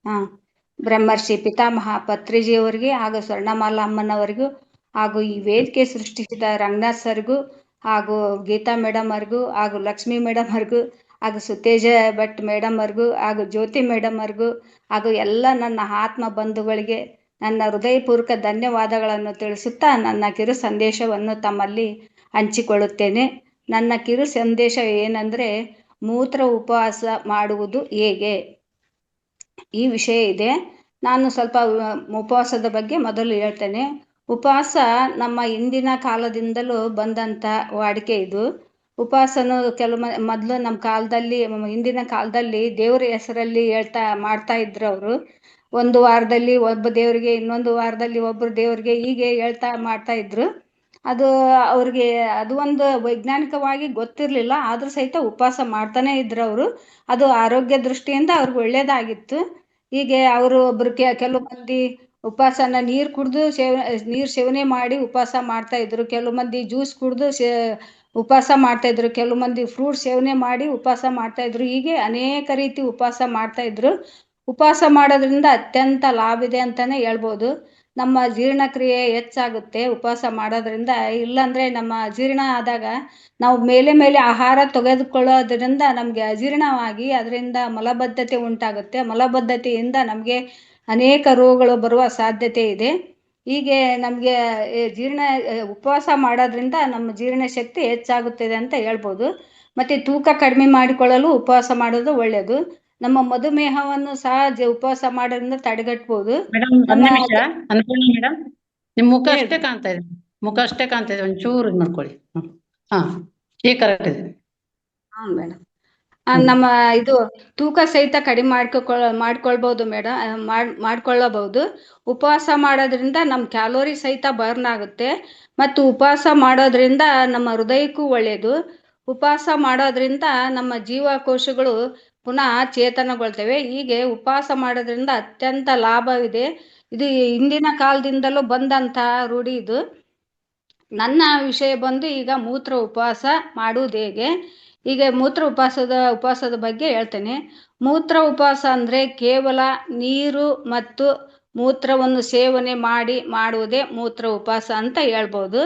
ಹಾ, ಬ್ರಹ್ಮರ್ಷಿ ಪಿತಾಮಹ ಪತ್ರಿಜಿಯವರಿಗೆ ಹಾಗೂ ಸ್ವರ್ಣಮಾಲಾ ಅಮ್ಮನವರಿಗೂ ಹಾಗೂ ಈ ವೇದಿಕೆ ಸೃಷ್ಟಿಸಿದ ರಂಗನಾಥ್ ಸರ್ಗೂ ಹಾಗೂ ಗೀತಾ ಮೇಡಮ್ ಅವ್ರಿಗೂ ಹಾಗೂ ಲಕ್ಷ್ಮಿ ಮೇಡಮ್ ಅವ್ರಿಗೂ ಹಾಗೂ ಸುತೇಜ ಭಟ್ ಮೇಡಮ್ ಅವ್ರಿಗೂ ಹಾಗೂ ಜ್ಯೋತಿ ಮೇಡಮ್ ಅವ್ರಿಗೂ ಹಾಗೂ ಎಲ್ಲ ನನ್ನ ಆತ್ಮ ಬಂಧುಗಳಿಗೆ ನನ್ನ ಹೃದಯಪೂರ್ವಕ ಧನ್ಯವಾದಗಳನ್ನು ತಿಳಿಸುತ್ತಾ ನನ್ನ ಕಿರು ಸಂದೇಶವನ್ನು ತಮ್ಮಲ್ಲಿ ಹಂಚಿಕೊಳ್ಳುತ್ತೇನೆ. ನನ್ನ ಕಿರು ಸಂದೇಶ ಏನಂದರೆ, ಮೂತ್ರ ಉಪವಾಸ ಮಾಡುವುದು ಹೇಗೆ ಈ ವಿಷಯ ಇದೆ. ನಾನು ಸ್ವಲ್ಪ ಉಪವಾಸದ ಬಗ್ಗೆ ಮೊದಲು ಹೇಳ್ತೇನೆ. ಉಪವಾಸ ನಮ್ಮ ಹಿಂದಿನ ಕಾಲದಿಂದಲೂ ಬಂದಂಥ ವಾಡಿಕೆ ಇದು. ಉಪವಾಸನು ಮೊದಲು ನಮ್ಮ ಕಾಲದಲ್ಲಿ, ಹಿಂದಿನ ಕಾಲದಲ್ಲಿ ದೇವರ ಹೆಸರಲ್ಲಿ ಮಾಡ್ತಾ ಇದ್ರು ಅವರು. ಒಂದು ವಾರದಲ್ಲಿ ಒಬ್ಬ ದೇವರಿಗೆ, ಇನ್ನೊಂದು ವಾರದಲ್ಲಿ ಒಬ್ಬರು ದೇವರಿಗೆ, ಹೀಗೆ ಮಾಡ್ತಾ ಇದ್ರು. ಅದು ಅವ್ರಿಗೆ ಅದು ಒಂದು ವೈಜ್ಞಾನಿಕವಾಗಿ ಗೊತ್ತಿರಲಿಲ್ಲ, ಆದರೂ ಸಹಿತ ಉಪವಾಸ ಮಾಡ್ತಾನೆ ಇದ್ರು ಅವರು. ಅದು ಆರೋಗ್ಯ ದೃಷ್ಟಿಯಿಂದ ಅವ್ರಿಗೆ ಒಳ್ಳೆಯದಾಗಿತ್ತು. ಹೀಗೆ ಅವರು ಒಬ್ಬರು ಕೆಲವು ಮಂದಿ ಉಪವಾಸನ ನೀರು ಕುಡಿದು ನೀರು ಸೇವನೆ ಮಾಡಿ ಉಪವಾಸ ಮಾಡ್ತಾ ಇದ್ರು. ಕೆಲವು ಮಂದಿ ಜ್ಯೂಸ್ ಕುಡಿದು ಉಪವಾಸ ಮಾಡ್ತಾ ಇದ್ರು. ಕೆಲವು ಮಂದಿ ಫ್ರೂಟ್ ಸೇವನೆ ಮಾಡಿ ಉಪವಾಸ ಮಾಡ್ತಾ ಇದ್ರು. ಹೀಗೆ ಅನೇಕ ರೀತಿ ಉಪವಾಸ ಮಾಡ್ತಾ ಇದ್ರು. ಉಪವಾಸ ಮಾಡೋದ್ರಿಂದ ಅತ್ಯಂತ ಲಾಭ ಇದೆ ಅಂತಾನೆ ಹೇಳ್ಬೋದು. ನಮ್ಮ ಜೀರ್ಣಕ್ರಿಯೆ ಹೆಚ್ಚಾಗುತ್ತೆ ಉಪವಾಸ ಮಾಡೋದ್ರಿಂದ. ಇಲ್ಲಾಂದರೆ ನಮ್ಮ ಅಜೀರ್ಣ ಆದಾಗ ನಾವು ಮೇಲೆ ಆಹಾರ ತೆಗೆದುಕೊಳ್ಳೋದ್ರಿಂದ ನಮಗೆ ಅಜೀರ್ಣವಾಗಿ ಅದರಿಂದ ಮಲಬದ್ಧತೆ ಉಂಟಾಗುತ್ತೆ. ಮಲಬದ್ಧತೆಯಿಂದ ನಮಗೆ ಅನೇಕ ರೋಗಗಳು ಬರುವ ಸಾಧ್ಯತೆ ಇದೆ. ಹೀಗೆ ನಮಗೆ ಉಪವಾಸ ಮಾಡೋದ್ರಿಂದ ನಮ್ಮ ಜೀರ್ಣಶಕ್ತಿ ಹೆಚ್ಚಾಗುತ್ತದೆ ಅಂತ ಹೇಳ್ಬೋದು. ಮತ್ತು ತೂಕ ಕಡಿಮೆ ಮಾಡಿಕೊಳ್ಳಲು ಉಪವಾಸ ಮಾಡೋದು ಒಳ್ಳೆಯದು. ನಮ್ಮ ಮಧುಮೇಹವನ್ನು ಸಹ ಉಪವಾಸ ಮಾಡೋದ್ರಿಂದ ತಡೆಗಟ್ಬೋದು. ಮೇಡಮ್ ಒಂದ್ ನಿಮಿಷ ಅನ್ಪೂರ್ಣ ಮೇಡಮ್, ನಿಮ್ ಮುಖ ಅಷ್ಟೇ ಕಾಣ್ತಾ ಇದೆ, ಮುಖ ಅಷ್ಟೇ ಕಾಣ್ತಾ ಇದೆ, ಒಂಚೂರು ಇದು ಮಾಡ್ಕೊಳ್ಳಿ. ಹಾ, ಈಗ ಕರೆಕ್ಟ್ ಇದೆ. ಹಾ ಮೇಡಮ್, ನಮ್ಮ ಇದು ತೂಕ ಸಹಿತ ಕಡಿಮೆ ಮಾಡ್ಕೊಳ್ಬಹುದು ಮೇಡಮ್, ಮಾಡ್ಕೊಳ್ಳಬಹುದು. ಉಪವಾಸ ಮಾಡೋದ್ರಿಂದ ನಮ್ಮ ಕ್ಯಾಲೋರಿ ಸಹಿತ ಬರ್ನ್ ಆಗುತ್ತೆ. ಮತ್ತು ಉಪವಾಸ ಮಾಡೋದ್ರಿಂದ ನಮ್ಮ ಹೃದಯಕ್ಕೂ ಒಳ್ಳೆಯದು. ಉಪವಾಸ ಮಾಡೋದ್ರಿಂದ ನಮ್ಮ ಜೀವಕೋಶಗಳು ಪುನಃ ಚೇತನಗೊಳ್ತವೆ. ಹೀಗೆ ಉಪವಾಸ ಮಾಡೋದ್ರಿಂದ ಅತ್ಯಂತ ಲಾಭವಿದೆ. ಇದು ಹಿಂದಿನ ಕಾಲದಿಂದಲೂ ಬಂದಂಥ ರೂಢಿ ಇದು. ನನ್ನ ವಿಷಯ ಬಂದು ಈಗ ಮೂತ್ರ ಉಪವಾಸ ಮಾಡುವುದು ಹೇಗೆ. ಈಗ ಮೂತ್ರ ಉಪವಾಸದ ಬಗ್ಗೆ ಹೇಳ್ತೇನೆ. ಮೂತ್ರ ಉಪವಾಸ ಅಂದರೆ ಕೇವಲ ನೀರು ಮತ್ತು ಮೂತ್ರವನ್ನು ಸೇವನೆ ಮಾಡುವುದೇ ಮೂತ್ರ ಉಪವಾಸ ಅಂತ ಹೇಳ್ಬೋದು.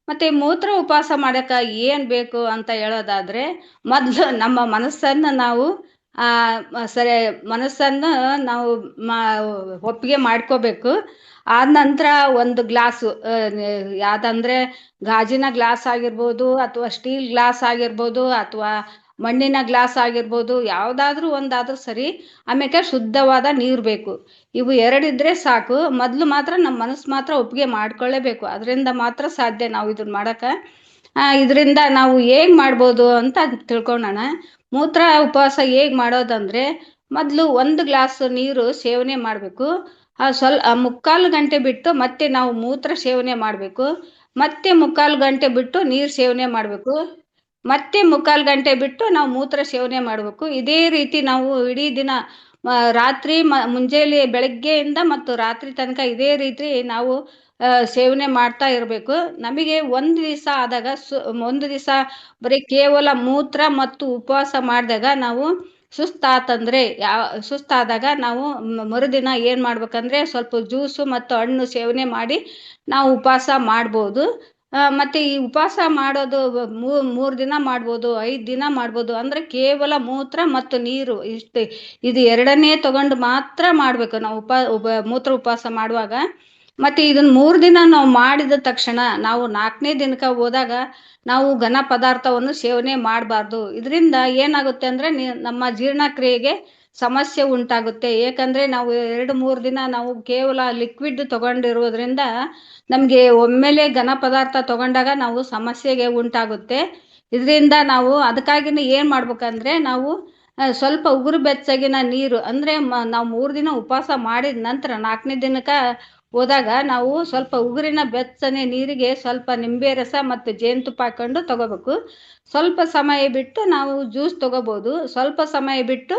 ಮತ್ತು ಮೂತ್ರ ಉಪವಾಸ ಮಾಡೋಕ್ಕೆ ಏನು ಬೇಕು ಅಂತ ಹೇಳೋದಾದರೆ, ಮೊದಲು ನಮ್ಮ ಮನಸ್ಸನ್ನು ನಾವು ನಾವು ಒಪ್ಪಿಗೆ ಮಾಡ್ಕೋಬೇಕು. ಆದ ನಂತರ ಒಂದು ಗ್ಲಾಸು, ಯಾವುದಂದರೆ ಗಾಜಿನ ಗ್ಲಾಸ್ ಆಗಿರ್ಬೋದು, ಅಥವಾ ಸ್ಟೀಲ್ ಗ್ಲಾಸ್ ಆಗಿರ್ಬೋದು, ಅಥವಾ ಮಣ್ಣಿನ ಗ್ಲಾಸ್ ಆಗಿರ್ಬೋದು, ಯಾವುದಾದ್ರೂ ಒಂದಾದ್ರೂ ಸರಿ. ಆಮೇಲೆ ಶುದ್ಧವಾದ ನೀರು ಬೇಕು. ಇವು ಎರಡಿದ್ರೆ ಸಾಕು. ಮೊದಲು ಮಾತ್ರ ನಮ್ಮ ಮನಸ್ಸು ಮಾತ್ರ ಒಪ್ಪಿಗೆ ಮಾಡ್ಕೊಳ್ಳೇಬೇಕು. ಅದರಿಂದ ಮಾತ್ರ ಸಾಧ್ಯ ನಾವು ಇದನ್ನ ಮಾಡೋಕ್ಕೆ. ಇದರಿಂದ ನಾವು ಹೇಗೆ ಮಾಡ್ಬೋದು ಅಂತ ತಿಳ್ಕೊಳ್ಳೋಣ. ಮೂತ್ರ ಉಪವಾಸ ಹೇಗೆ ಮಾಡೋದಂದರೆ, ಮೊದಲು 1 ಗ್ಲಾಸ್ ನೀರು ಸೇವನೆ ಮಾಡಬೇಕು. ಮುಕ್ಕಾಲು ಗಂಟೆ ಬಿಟ್ಟು ಮತ್ತೆ ನಾವು ಮೂತ್ರ ಸೇವನೆ ಮಾಡಬೇಕು. ಮತ್ತೆ ಮುಕ್ಕಾಲು ಗಂಟೆ ಬಿಟ್ಟು ನೀರು ಸೇವನೆ ಮಾಡಬೇಕು. ಮತ್ತೆ ಮುಕ್ಕಾಲು ಗಂಟೆ ಬಿಟ್ಟು ನಾವು ಮೂತ್ರ ಸೇವನೆ ಮಾಡಬೇಕು. ಇದೇ ರೀತಿ ನಾವು ಇಡೀ ದಿನ, ರಾತ್ರಿ ಮುಂಜಾನೆ ಬೆಳಗ್ಗೆಯಿಂದ ಮತ್ತು ರಾತ್ರಿ ತನಕ ಇದೇ ರೀತಿ ನಾವು ಸೇವನೆ ಮಾಡ್ತಾ ಇರಬೇಕು. ನಮಗೆ ಒಂದು ದಿವಸ ಆದಾಗ, ಒಂದು ದಿವಸ ಬರೀ ಕೇವಲ ಮೂತ್ರ ಮತ್ತು ಉಪವಾಸ ಮಾಡಿದಾಗ ನಾವು ಸುಸ್ತಾದಾಗ ನಾವು ಮರುದಿನ ಏನು ಮಾಡ್ಬೇಕಂದ್ರೆ, ಸ್ವಲ್ಪ ಜ್ಯೂಸು ಮತ್ತು ಹಣ್ಣು ಸೇವನೆ ಮಾಡಿ ನಾವು ಉಪವಾಸ ಮಾಡ್ಬೋದು. ಮತ್ತು ಈ ಉಪವಾಸ ಮಾಡೋದು 3 ದಿನ ಮಾಡ್ಬೋದು, 5 ದಿನ ಮಾಡ್ಬೋದು. ಅಂದರೆ ಕೇವಲ ಮೂತ್ರ ಮತ್ತು ನೀರು ಇದು ಎರಡನ್ನೇ ತಗೊಂಡು ಮಾತ್ರ ಮಾಡಬೇಕು ನಾವು ಮೂತ್ರ ಉಪವಾಸ ಮಾಡುವಾಗ. ಮತ್ತು ಇದನ್ನು 3 ದಿನ ನಾವು ಮಾಡಿದ ತಕ್ಷಣ ನಾವು 4ನೇ ದಿನಕ್ಕೆ ಹೋದಾಗ ನಾವು ಘನ ಪದಾರ್ಥವನ್ನು ಸೇವನೆ ಮಾಡಬಾರ್ದು. ಇದರಿಂದ ಏನಾಗುತ್ತೆ ಅಂದರೆ, ನಮ್ಮ ಜೀರ್ಣಕ್ರಿಯೆಗೆ ಸಮಸ್ಯೆ ಉಂಟಾಗುತ್ತೆ. ಏಕೆಂದರೆ ನಾವು 2-3 ದಿನ ನಾವು ಕೇವಲ ಲಿಕ್ವಿಡ್ ತಗೊಂಡಿರೋದ್ರಿಂದ ನಮಗೆ ಒಮ್ಮೆಲೆ ಘನ ಪದಾರ್ಥ ತಗೊಂಡಾಗ ನಾವು ಸಮಸ್ಯೆಗೆ ಉಂಟಾಗುತ್ತೆ. ಇದರಿಂದ ನಾವು ಅದಕ್ಕಾಗಿಯೇ ಏನು ಮಾಡ್ಬೇಕಂದ್ರೆ, ನಾವು ಸ್ವಲ್ಪ ಉಗುರು ಬೆಚ್ಚಗಿನ ನೀರು, ಅಂದರೆ ನಾವು 3 ದಿನ ಉಪವಾಸ ಮಾಡಿದ ನಂತರ 4ನೇ ದಿನಕ್ಕೆ ಹೋದಾಗ ನಾವು ಸ್ವಲ್ಪ ಉಗುರಿನ ಬೆಚ್ಚನೆ ನೀರಿಗೆ ಸ್ವಲ್ಪ ನಿಂಬೆ ರಸ ಮತ್ತು ಜೇನುತುಪ್ಪ ಹಾಕೊಂಡು ತಗೋಬೇಕು. ಸ್ವಲ್ಪ ಸಮಯ ಬಿಟ್ಟು ನಾವು ಜ್ಯೂಸ್ ತಗೋಬೋದು, ಸ್ವಲ್ಪ ಸಮಯ ಬಿಟ್ಟು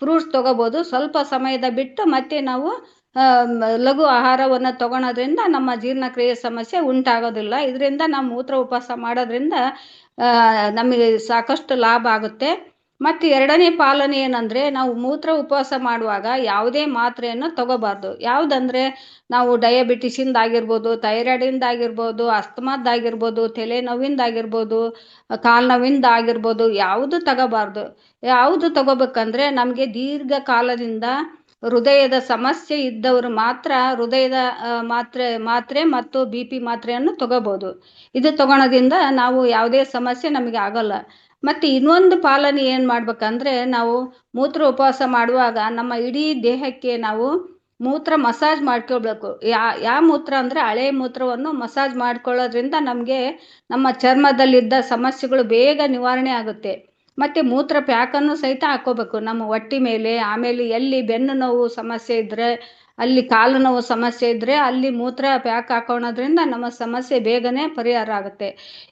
ಫ್ರೂಟ್ಸ್ ತಗೋಬೋದು, ಸ್ವಲ್ಪ ಸಮಯದ ಬಿಟ್ಟು ಮತ್ತೆ ನಾವು ಲಘು ಆಹಾರವನ್ನು ತಗೊಳೋದ್ರಿಂದ ನಮ್ಮ ಜೀರ್ಣಕ್ರಿಯೆ ಸಮಸ್ಯೆ ಉಂಟಾಗೋದಿಲ್ಲ. ಇದರಿಂದ ನಾವು ಮೂತ್ರ ಉಪವಾಸ ಮಾಡೋದ್ರಿಂದ ನಮಗೆ ಸಾಕಷ್ಟು ಲಾಭ ಆಗುತ್ತೆ. ಮತ್ತು ಎರಡನೇ ಪಾಲನೆ ಏನಂದರೆ, ನಾವು ಮೂತ್ರ ಉಪವಾಸ ಮಾಡುವಾಗ ಯಾವುದೇ ಮಾತ್ರೆಯನ್ನು ತಗೋಬಾರ್ದು. ಯಾವುದಂದರೆ, ನಾವು ಡಯಾಬಿಟಿಸಿಂದಾಗಿರ್ಬೋದು, ಥೈರಾಯ್ಡಿಂದಾಗಿರ್ಬೋದು, ಅಸ್ತಮಾದ್ದಾಗಿರ್ಬೋದು, ತಲೆನೋವಿಂದಾಗಿರ್ಬೋದು, ಕಾಲು ನೋವಿಂದಾಗಿರ್ಬೋದು, ಯಾವುದು ತಗೋಬಾರ್ದು. ಯಾವುದು ತಗೋಬೇಕಂದ್ರೆ, ನಮಗೆ ದೀರ್ಘಕಾಲದಿಂದ ಹೃದಯದ ಸಮಸ್ಯೆ ಇದ್ದವರು ಮಾತ್ರ ಹೃದಯದ ಮಾತ್ರೆ ಮತ್ತು BP ಮಾತ್ರೆಯನ್ನು ತಗೋಬೋದು. ಇದು ತಗೊಳೋದ್ರಿಂದ ನಾವು ಯಾವುದೇ ಸಮಸ್ಯೆ ನಮಗೆ ಆಗೋಲ್ಲ. ಮತ್ತು ಇನ್ನೊಂದು ಪಾಲನೆ ಏನು ಮಾಡ್ಬೇಕಂದ್ರೆ, ನಾವು ಮೂತ್ರ ಉಪವಾಸ ಮಾಡುವಾಗ ನಮ್ಮ ಇಡೀ ದೇಹಕ್ಕೆ ನಾವು ಮೂತ್ರ ಮಸಾಜ್ ಮಾಡ್ಕೊಳ್ಬೇಕು. ಯಾವ ಮೂತ್ರ ಅಂದರೆ, ಹಳೆ ಮೂತ್ರವನ್ನು ಮಸಾಜ್ ಮಾಡ್ಕೊಳ್ಳೋದ್ರಿಂದ ನಮಗೆ ನಮ್ಮ ಚರ್ಮದಲ್ಲಿದ್ದ ಸಮಸ್ಯೆಗಳು ಬೇಗ ನಿವಾರಣೆ ಆಗುತ್ತೆ. ಮತ್ತು ಮೂತ್ರ ಪ್ಯಾಕನ್ನು ಸಹಿತ ಹಾಕ್ಕೋಬೇಕು ನಮ್ಮ ಹೊಟ್ಟೆ ಮೇಲೆ. ಆಮೇಲೆ ಎಲ್ಲಿ ಬೆನ್ನು ನೋವು ಸಮಸ್ಯೆ ಇದ್ದರೆ, ಅಲ್ಲಿ ಕಾಲು ನೋವು ಸಮಸ್ಯೆ ಇದ್ದರೆ ಅಲ್ಲಿ ಮೂತ್ರ ಪ್ಯಾಕ್ ಹಾಕೋಣದ್ರಿಂದ ನಮ್ಮ ಸಮಸ್ಯೆ ಬೇಗನೆ ಪರಿಹಾರ ಆಗುತ್ತೆ.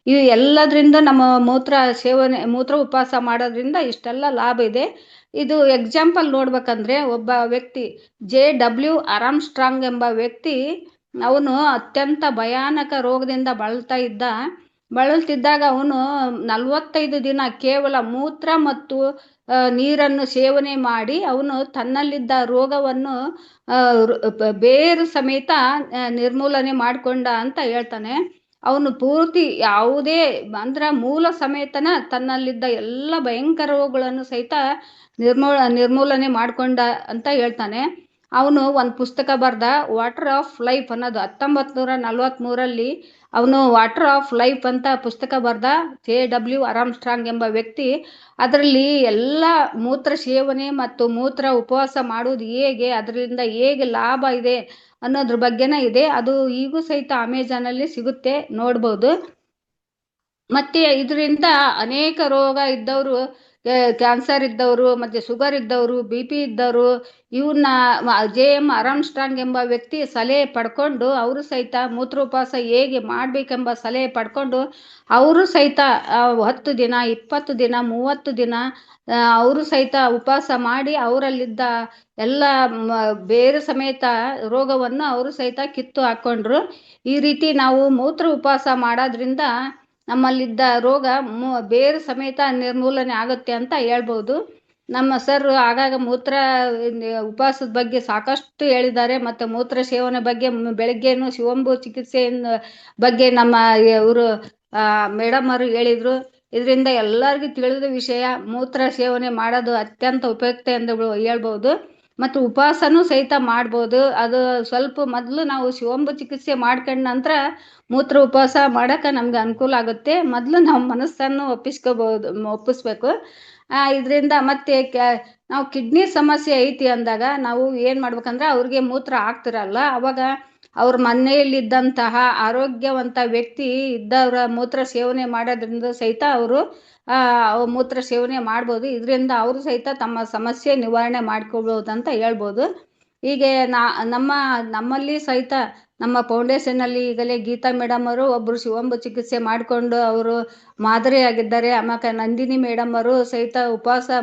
ಇವು ಎಲ್ಲದರಿಂದ ನಮ್ಮ ಮೂತ್ರ ಉಪವಾಸ ಮಾಡೋದ್ರಿಂದ ಇಷ್ಟೆಲ್ಲ ಲಾಭ ಇದೆ. ಇದು ಎಕ್ಸಾಂಪಲ್ ನೋಡ್ಬೇಕಂದ್ರೆ, ಒಬ್ಬ ವ್ಯಕ್ತಿ JW ಆರ್ಮ್ಸ್ಟ್ರಾಂಗ್ ಎಂಬ ವ್ಯಕ್ತಿ, ಅವನು ಅತ್ಯಂತ ಭಯಾನಕ ರೋಗದಿಂದ ಬಳಲ್ತಿದ್ದಾಗ ಅವನು 45 ದಿನ ಕೇವಲ ಮೂತ್ರ ಮತ್ತು ನೀರನ್ನು ಸೇವನೆ ಮಾಡಿ ಅವನು ತನ್ನಲ್ಲಿದ್ದ ರೋಗವನ್ನು ಬೇರು ಸಮೇತ ನಿರ್ಮೂಲನೆ ಮಾಡಿಕೊಂಡ ಅಂತ ಹೇಳ್ತಾನೆ. ಅವನು ಪೂರ್ತಿ ಯಾವುದೇ ಅಂದ್ರೆ ಮೂಲ ಸಮೇತನ ತನ್ನಲ್ಲಿದ್ದ ಎಲ್ಲ ಭಯಂಕರ ರೋಗಗಳನ್ನು ಸಹಿತ ನಿರ್ಮೂಲನೆ ಮಾಡಿಕೊಂಡ ಅಂತ ಹೇಳ್ತಾನೆ. ಅವನು ಒಂದು ಪುಸ್ತಕ ಬರೆದ, ವಾಟರ್ ಆಫ್ ಲೈಫ್ ಅನ್ನೋದು 1943 ಅವನು ವಾಟರ್ ಆಫ್ ಲೈಫ್ ಅಂತ ಪುಸ್ತಕ ಬರೆದ, JW ಆರ್ಮ್ಸ್ಟ್ರಾಂಗ್ ಎಂಬ ವ್ಯಕ್ತಿ. ಅದರಲ್ಲಿ ಎಲ್ಲ ಮೂತ್ರ ಸೇವನೆ ಮತ್ತು ಮೂತ್ರ ಉಪವಾಸ ಮಾಡೋದು ಹೇಗೆ, ಅದರಿಂದ ಹೇಗೆ ಲಾಭ ಇದೆ ಅನ್ನೋದ್ರ ಬಗ್ಗೆನೇ ಇದೆ. ಅದು ಈಗೂ ಸಹಿತ ಅಮೆಜಾನಲ್ಲಿ ಸಿಗುತ್ತೆ, ನೋಡ್ಬೋದು. ಮತ್ತು ಇದರಿಂದ ಅನೇಕ ರೋಗ ಇದ್ದವರು, ಕ್ಯಾನ್ಸರ್ ಇದ್ದವರು ಮತ್ತು ಶುಗರ್ ಇದ್ದವರು, BP ಇದ್ದವರು, ಇವನ್ನ JM ಆರ್ಮ್ಸ್ಟ್ರಾಂಗ್ ಎಂಬ ವ್ಯಕ್ತಿ ಸಲಹೆ ಪಡ್ಕೊಂಡು ಅವರು ಸಹಿತ ಮೂತ್ರೋಪವಾಸ ಹೇಗೆ ಮಾಡಬೇಕೆಂಬ ಸಲಹೆ ಪಡ್ಕೊಂಡು ಅವರು ಸಹಿತ 10 ದಿನ, 20 ದಿನ, 30 ದಿನ ಅವರು ಸಹಿತ ಉಪವಾಸ ಮಾಡಿ ಅವರಲ್ಲಿದ್ದ ಎಲ್ಲ ಬೇರೆ ಸಮೇತ ರೋಗವನ್ನು ಅವರು ಸಹಿತ ಕಿತ್ತು ಹಾಕ್ಕೊಂಡ್ರು. ಈ ರೀತಿ ನಾವು ಮೂತ್ರ ಉಪವಾಸ ಮಾಡೋದ್ರಿಂದ ನಮ್ಮಲ್ಲಿದ್ದ ರೋಗ ಬೇರೆ ಸಮೇತ ನಿರ್ಮೂಲನೆ ಆಗುತ್ತೆ ಅಂತ ಹೇಳ್ಬೋದು. ನಮ್ಮ ಸರ್ ಆಗಾಗ ಮೂತ್ರ ಉಪವಾಸದ ಬಗ್ಗೆ ಸಾಕಷ್ಟು ಹೇಳಿದ್ದಾರೆ. ಮತ್ತು ಮೂತ್ರ ಸೇವನೆ ಬಗ್ಗೆ ಬೆಳಗ್ಗೆನೂ ಶಿವಂಬು ಚಿಕಿತ್ಸೆಯಿಂದ ಬಗ್ಗೆ ನಮ್ಮ ಇವರು ಮೇಡಮ್ ಅವರು ಹೇಳಿದರು. ಇದರಿಂದ ಎಲ್ಲರಿಗೂ ತಿಳಿದ ವಿಷಯ. ಮೂತ್ರ ಸೇವನೆ ಮಾಡೋದು ಅತ್ಯಂತ ಉಪಯುಕ್ತ ಎಂದು ಹೇಳ್ಬೋದು. ಮತ್ತು ಉಪವಾಸನೂ ಸಹಿತ ಮಾಡ್ಬೋದು. ಅದು ಸ್ವಲ್ಪ ಮೊದಲು ನಾವು ಶಿವಂಬು ಚಿಕಿತ್ಸೆ ಮಾಡ್ಕೊಂಡ ನಂತರ ಮೂತ್ರ ಉಪವಾಸ ಮಾಡೋಕೆ ನಮ್ಗೆ ಅನುಕೂಲ ಆಗುತ್ತೆ. ಮೊದಲು ನಾವು ಮನಸ್ಸನ್ನು ಒಪ್ಪಿಸ್ಬೇಕು. ಇದರಿಂದ ಮತ್ತೆ ನಾವು ಕಿಡ್ನಿ ಸಮಸ್ಯೆ ಐತಿ ಅಂದಾಗ ನಾವು ಏನು ಮಾಡ್ಬೇಕಂದ್ರೆ, ಅವ್ರಿಗೆ ಮೂತ್ರ ಆಗ್ತಿರಲ್ಲ, ಅವಾಗ ಅವ್ರ ಮನೆಯಲ್ಲಿದ್ದಂತಹ ಆರೋಗ್ಯವಂತ ವ್ಯಕ್ತಿ ಇದ್ದವರ ಮೂತ್ರ ಸೇವನೆ ಮಾಡೋದ್ರಿಂದ ಸಹಿತ ಅವರು ಮೂತ್ರ ಸೇವನೆ ಮಾಡ್ಬೋದು. ಇದರಿಂದ ಅವರು ಸಹಿತ ತಮ್ಮ ಸಮಸ್ಯೆ ನಿವಾರಣೆ ಮಾಡ್ಕೊಳ್ಬೋದು ಅಂತ ಹೇಳ್ಬೋದು. ಹೀಗೆ ನಮ್ಮಲ್ಲಿ ಸಹಿತ ನಮ್ಮ ಫೌಂಡೇಶನ್ನಲ್ಲಿ ಈಗಲೇ ಗೀತಾ ಮೇಡಮ್ ಅವರು ಒಬ್ಬರು ಶಿವಂಬು ಚಿಕಿತ್ಸೆ ಮಾಡಿಕೊಂಡು ಅವರು ಮಾದರಿಯಾಗಿದ್ದಾರೆ. ಆಮೇಲೆ ನಂದಿನಿ ಮೇಡಮ್ ಅವರು ಸಹಿತ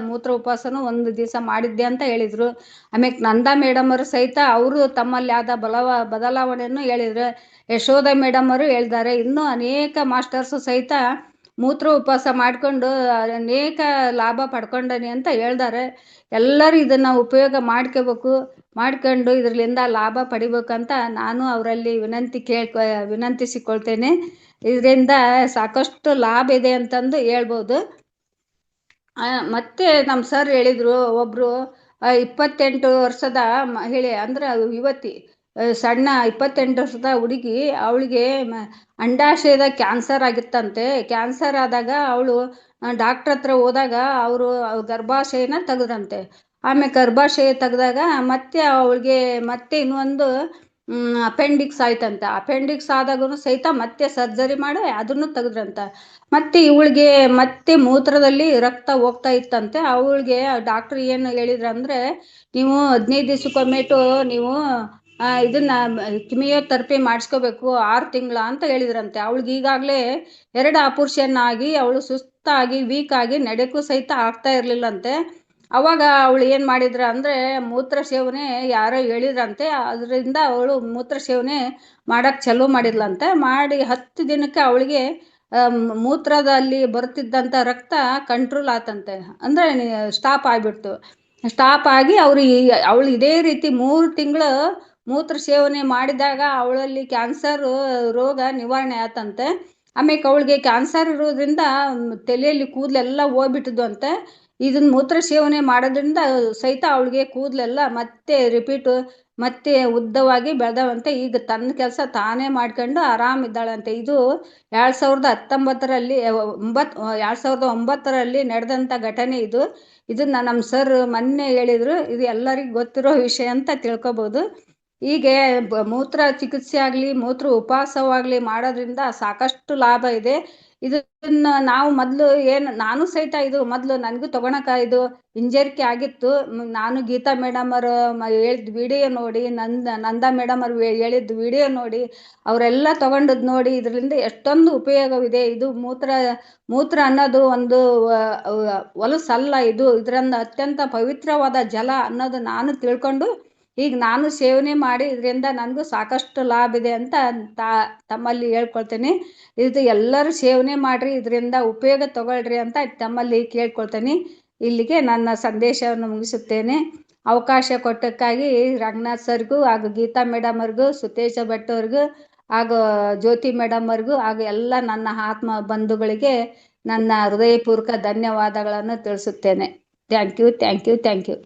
ಮೂತ್ರ ಉಪವಾಸನೂ ಒಂದು ದಿವಸ ಮಾಡಿದ್ದೆ ಅಂತ ಹೇಳಿದರು. ಆಮೇಲೆ ನಂದಾ ಮೇಡಮ್ ಅವರು ಸಹಿತ ಅವರು ತಮ್ಮಲ್ಲಿ ಆದ ಬದಲಾವಣೆಯನ್ನು ಹೇಳಿದರು. ಯಶೋಧ ಮೇಡಮ್ ಅವರು ಹೇಳಿದ್ದಾರೆ. ಇನ್ನೂ ಅನೇಕ ಮಾಸ್ಟರ್ಸು ಸಹಿತ ಮೂತ್ರ ಉಪವಾಸ ಮಾಡಿಕೊಂಡು ಅನೇಕ ಲಾಭ ಪಡ್ಕೊಂಡನಿ ಅಂತ ಹೇಳ್ತಾರೆ. ಎಲ್ಲರೂ ಇದನ್ನು ಉಪಯೋಗ ಮಾಡ್ಕೊಂಡು ಇದರಿಂದ ಲಾಭ ಪಡಿಬೇಕಂತ ನಾನು ಅವರಲ್ಲಿ ವಿನಂತಿಸಿಕೊಳ್ತೇನೆ. ಇದರಿಂದ ಸಾಕಷ್ಟು ಲಾಭ ಇದೆ ಅಂತಂದು ಹೇಳ್ಬೋದು. ಮತ್ತೆ ನಮ್ಮ ಸರ್ ಹೇಳಿದರು, ಒಬ್ಬರು 28 ವರ್ಷದ ಮಹಿಳೆ, ಅಂದ್ರೆ ಯುವತಿ, ಸಣ್ಣ 28 ವರ್ಷದ ಹುಡುಗಿ, ಅವಳಿಗೆ ಅಂಡಾಶಯದ ಕ್ಯಾನ್ಸರ್ ಆಗಿತ್ತಂತೆ. ಕ್ಯಾನ್ಸರ್ ಆದಾಗ ಅವಳು ಡಾಕ್ಟ್ರ್ ಹತ್ರ ಹೋದಾಗ ಅವರು ಗರ್ಭಾಶಯನ ತೆಗೆದ್ರಂತೆ. ಆಮೇಲೆ ಗರ್ಭಾಶಯ ತೆಗೆದಾಗ ಮತ್ತೆ ಅವಳಿಗೆ ಮತ್ತೆ ಇನ್ನೊಂದು ಅಪೆಂಡಿಕ್ಸ್ ಆಯ್ತಂತೆ. ಅಪೆಂಡಿಕ್ಸ್ ಆದಾಗೂ ಸಹಿತ ಮತ್ತೆ ಸರ್ಜರಿ ಮಾಡಿ ಅದನ್ನು ತೆಗೆದ್ರಂತ. ಮತ್ತು ಇವಳಿಗೆ ಮತ್ತೆ ಮೂತ್ರದಲ್ಲಿ ರಕ್ತ ಹೋಗ್ತಾ ಇತ್ತಂತೆ. ಅವಳಿಗೆ ಡಾಕ್ಟ್ರ್ ಏನು ಹೇಳಿದ್ರಂದರೆ, ನೀವು 15 ದಿವಸಕ್ಕೊಮ್ಮೆಟು ನೀವು ಇದನ್ನ ಕಿಮಿಯೋಥೆರಪಿ ಮಾಡಿಸ್ಕೋಬೇಕು 6 ತಿಂಗಳ ಅಂತ ಹೇಳಿದ್ರಂತೆ. ಅವಳಿಗೆ ಈಗಾಗಲೇ 2 ಆಪರೇಷನ್ ಆಗಿ ಅವಳು ಸುಸ್ತಾಗಿ ವೀಕ್ ಆಗಿ ನಡೆಯಕ್ಕೂ ಸಹಿತ ಆಗ್ತಾ ಇರಲಿಲ್ಲಂತೆ. ಅವಾಗ ಅವಳು ಏನು ಮಾಡಿದ್ರು ಅಂದರೆ, ಮೂತ್ರ ಸೇವನೆ ಯಾರೋ ಹೇಳಿದ್ರಂತೆ. ಅದರಿಂದ ಅವಳು ಮೂತ್ರ ಸೇವನೆ ಮಾಡೋಕ್ಕೆ ಚಾಲೂ ಮಾಡಿದ್ಲಂತೆ. ಮಾಡಿ 10 ದಿನಕ್ಕೆ ಅವಳಿಗೆ ಮೂತ್ರದಲ್ಲಿ ಬರ್ತಿದ್ದಂಥ ರಕ್ತ ಕಂಟ್ರೋಲ್ ಆತಂತೆ, ಅಂದರೆ ಸ್ಟಾಪ್ ಆಗಿಬಿಡ್ತು. ಸ್ಟಾಪ್ ಆಗಿ ಅವಳು ಇದೇ ರೀತಿ 3 ತಿಂಗಳು ಮೂತ್ರ ಸೇವನೆ ಮಾಡಿದಾಗ ಅವಳಲ್ಲಿ ಕ್ಯಾನ್ಸರ್ ರೋಗ ನಿವಾರಣೆ ಆತಂತೆ. ಆಮೇಲೆ ಅವಳಿಗೆ ಕ್ಯಾನ್ಸರ್ ಇರೋದ್ರಿಂದ ತಲೆಯಲ್ಲಿ ಕೂದಲೆಲ್ಲ ಹೋಗ್ಬಿಟ್ಟಿದ್ದು ಅಂತೆ. ಇದನ್ನ ಮೂತ್ರ ಸೇವನೆ ಮಾಡೋದ್ರಿಂದ ಸಹಿತ ಅವಳಿಗೆ ಕೂದಲೆಲ್ಲ ಮತ್ತೆ ರಿಪೀಟು ಮತ್ತೆ ಉದ್ದವಾಗಿ ಬೆಳೆದವಂತೆ. ಈಗ ತನ್ನ ಕೆಲಸ ತಾನೇ ಮಾಡ್ಕೊಂಡು ಆರಾಮಿದ್ದಾಳಂತೆ. ಇದು 2019ರಲ್ಲಿ 2009ರಲ್ಲಿ ನಡೆದಂಥ ಘಟನೆ ಇದು. ಇದನ್ನ ನಮ್ಮ ಸರ್ ಮೊನ್ನೆ ಹೇಳಿದ್ರು. ಇದು ಎಲ್ಲರಿಗೂ ಗೊತ್ತಿರೋ ವಿಷಯ ಅಂತ ತಿಳ್ಕೊಬೋದು. ಹೀಗೆ ಮೂತ್ರ ಚಿಕಿತ್ಸೆ ಆಗಲಿ ಮೂತ್ರ ಉಪವಾಸವಾಗಲಿ ಮಾಡೋದ್ರಿಂದ ಸಾಕಷ್ಟು ಲಾಭ ಇದೆ. ಇದನ್ನ ನಾವು ಮೊದಲು ನಾನು ಸಹಿತ ಇದು ಮೊದಲು ನನಗೂ ಇದು ಹಿಂಜರಿಕೆ ಆಗಿತ್ತು. ನಾನು ಗೀತಾ ಮೇಡಮ್ ಅವರು ಹೇಳಿದ ವಿಡಿಯೋ ನೋಡಿ, ನಂದಾ ಮೇಡಮ್ ಅವರು ಹೇಳಿದ ವಿಡಿಯೋ ನೋಡಿ, ಅವರೆಲ್ಲ ತಗೊಂಡದ್ದು ನೋಡಿ ಇದರಿಂದ ಎಷ್ಟೊಂದು ಉಪಯೋಗವಿದೆ. ಇದು ಮೂತ್ರ ಅನ್ನೋದು ಒಂದು ಹೊಲಸಲ್ಲ. ಇದರಿಂದ ಅತ್ಯಂತ ಪವಿತ್ರವಾದ ಜಲ ಅನ್ನೋದು ನಾನು ತಿಳ್ಕೊಂಡು ಈಗ ನಾನು ಸೇವನೆ ಮಾಡಿ ಇದರಿಂದ ನನಗೂ ಸಾಕಷ್ಟು ಲಾಭ ಇದೆ ಅಂತ ತಮ್ಮಲ್ಲಿ ಹೇಳ್ಕೊಳ್ತೇನೆ. ಇದು ಎಲ್ಲರೂ ಸೇವನೆ ಮಾಡಿರಿ, ಇದರಿಂದ ಉಪಯೋಗ ತಗೊಳ್ರಿ ಅಂತ ತಮ್ಮಲ್ಲಿ ಕೇಳ್ಕೊಳ್ತೇನೆ. ಇಲ್ಲಿಗೆ ನನ್ನ ಸಂದೇಶವನ್ನು ಮುಗಿಸುತ್ತೇನೆ. ಅವಕಾಶ ಕೊಟ್ಟಕ್ಕಾಗಿ ರಂಗನಾಥ್ ಸರ್ಗೂ ಹಾಗೂ ಗೀತಾ ಮೇಡಮ್ ಅವ್ರಿಗೂ, ಸುತೇಶ ಭಟ್ ಅವ್ರಿಗೂ ಹಾಗೂ ಜ್ಯೋತಿ ಮೇಡಮ್ ಅವ್ರಿಗೂ ಹಾಗೂ ಎಲ್ಲ ನನ್ನ ಆತ್ಮ ಬಂಧುಗಳಿಗೆ ನನ್ನ ಹೃದಯಪೂರ್ವಕ ಧನ್ಯವಾದಗಳನ್ನು ತಿಳಿಸುತ್ತೇನೆ. Thank you.